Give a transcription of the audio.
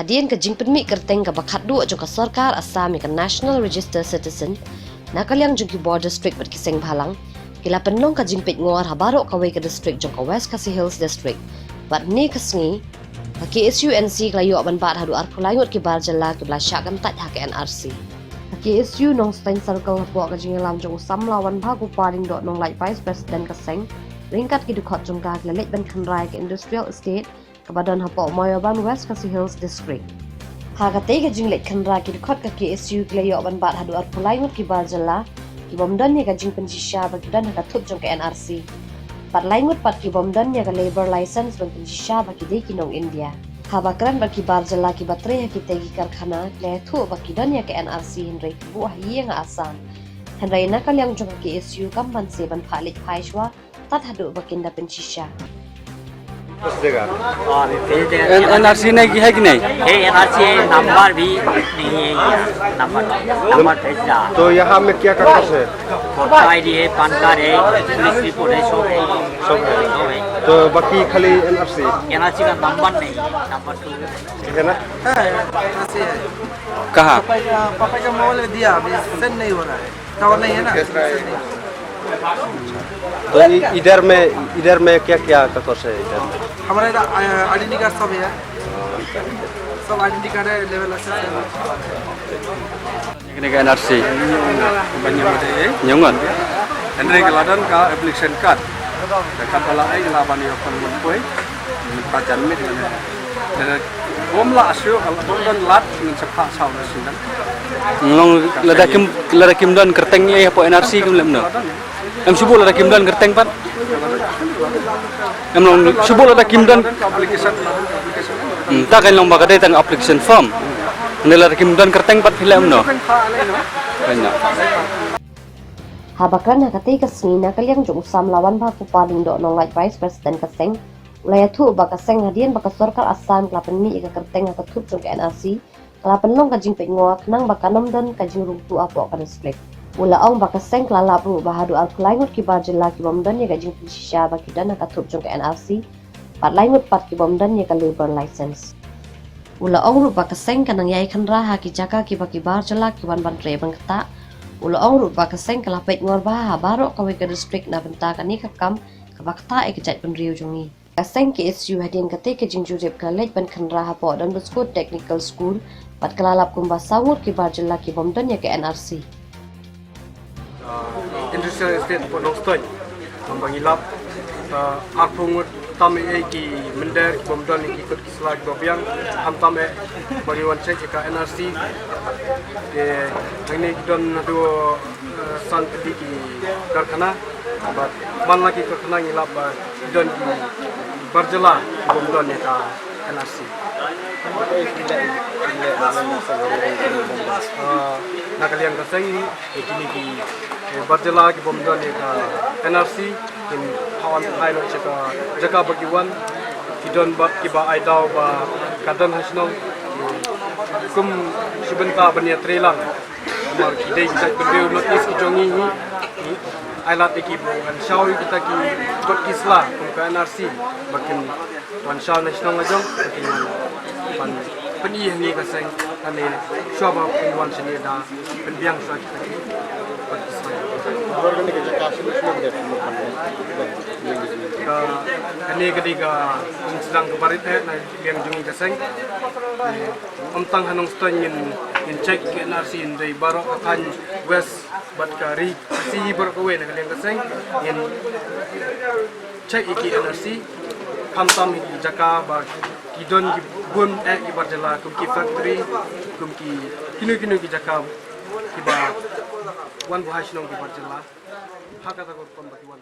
Hadian ka jing penmi kerteng ka bakat dua jong ka sarkar Assam ka National Register Citizen nakaliang jong ki border district bat kiseng Bhalang kila penlong ka jing pit ngor habaro ka wei ka district jong ka West Khasi Hills district bat ni kasngi ka KSUNC klayo ban bat hadu ar kulayot ki bar jala ki bla syakam tat ha ka NRC ka KSU nong stein circle hapo ka jing lam jong sam lawan bhagu paring dot nong lai vice president ka seng ringkat ki dukot jong ka lelek ban khanrai ka industrial estate kabadan hapo Moyoban West Khasi Hills district. Hagate ka jing lek khanra ki dukot ka KSU klayo ban bat hadu ar pulai ngut ki bar jala ki bomdan ni ka jing pensisya bagidan ka thup jong ka NRC. Pat laingut pat ki bomdan ni ka labor license ban pensisya bagi dei ki nong India. Habakran bagi bar jala ki batre ha ki tegi karkhana le thu bagi dan ya ka NRC henry buah ye nga Assam. Henry na kalyang jong ka KSU kamban se ban phalik phaishwa tat hadu bakinda pensisya. NRC नहीं की है कि नहीं? NRC number भी नहीं है, नंबर भेजा। तो यहाँ में क्या करना है? फोटो आईडी है, पान कार्ड है, पुलिस रिपोर्ट है, सब है। तो बाकी खाली NRC NRC का नंबर नहीं, नंबर 2 है ना? NRC है। कहाँ? पापा का मोबाइल में दिया, अभी सेंड नहीं हो रहा है। टावर नहीं है ना? तो इधर में क्या क्या करना है इधर में? हमारे आइडेंटिटी कार्ड सब है, सब आइडेंटिटी कार्ड है, लेवल license Ini ke NRC. Banyak ada Nyongan. Henry Geladan ka application card. Dekat pala ai laban yo kon mun poi. Pajan mit ne. Dan bom la asyo kalau bom dan lat dengan cepat saw na sindan. Long ladakim dan kerteng ni apa NRC kem lemno. Em subuh ladakim dan kerteng pat. Em long subuh ladakim dan Application. tak kan long bagade tang application form. Ladakim dan kerteng pat film no. Banyak. Habakran hakate ka sini kaliang jong usam lawan ba paling do nong lai vice president ka seng ulaya thu ba ka seng hadian ba ka sarkar Assam klapen mi ka kerteng ka thup jong ka NRC klapen long ka jing pe ngwa nang ba kanom dan ka jing rung tu apo ka district ula ong ba ka seng klala ru ba hadu al klaingut ki ba jela ki bom dan ye ka jing pisha ba ki dan ka thup jong ka NRC pat laingut pat ki bom dan ye ka labor license ula ong ru ba ka seng kanang yai khanra ha ki jaka ki ba ki bar jela ki ban ban tre bang kata ula ong ru ba ka seng kala pet ngor ba ha baro ka we ka district na benta ka ni ka kam ka bakta e ka jat ban riu jongi ka seng KSU hadian ka te ka jing jurep ka lej ban khanra ha po dan school technical school pat kala lap kum ba sangut ki bar jela ki bom dan ye ka NRC Industrial estate Podong Stoy. Membangilap arpungut tame ki mender ki bom dan ki ikut kislag dobiang ham tame bagi wan check ka NRC de ini don do san ki karkhana but man lagi karkhana ngilap don ki barjala bom dan ka NRC nakalian kaseng ini ki barjala ki bom dan ka NRC in hawan hailo cheka jaka bagiwan kidon bat kiba aidau ba kadan hasno kum sibenta bania trelang mar kidai kita berdeu notis jongi ni ailat ekibo an shawi kita ki got kisla kum ka NRC bakin wan shaw national ngajong bakin pan peni ni kaseng ane shoba wan sini da penbiang sa kita ki ini ketika sedang kebarit na yang jungi kaseng tang hanong ston yin check ke NRC dari baro kan west bat kari si bar ko we na kaliang kaseng yin check iki NRC tam iki jaka ba kidon ki bun ki barjala kum ki factory kum ki kinu ki jaka ki ba wan buhas nong ki barjala hakata ko kon baki wan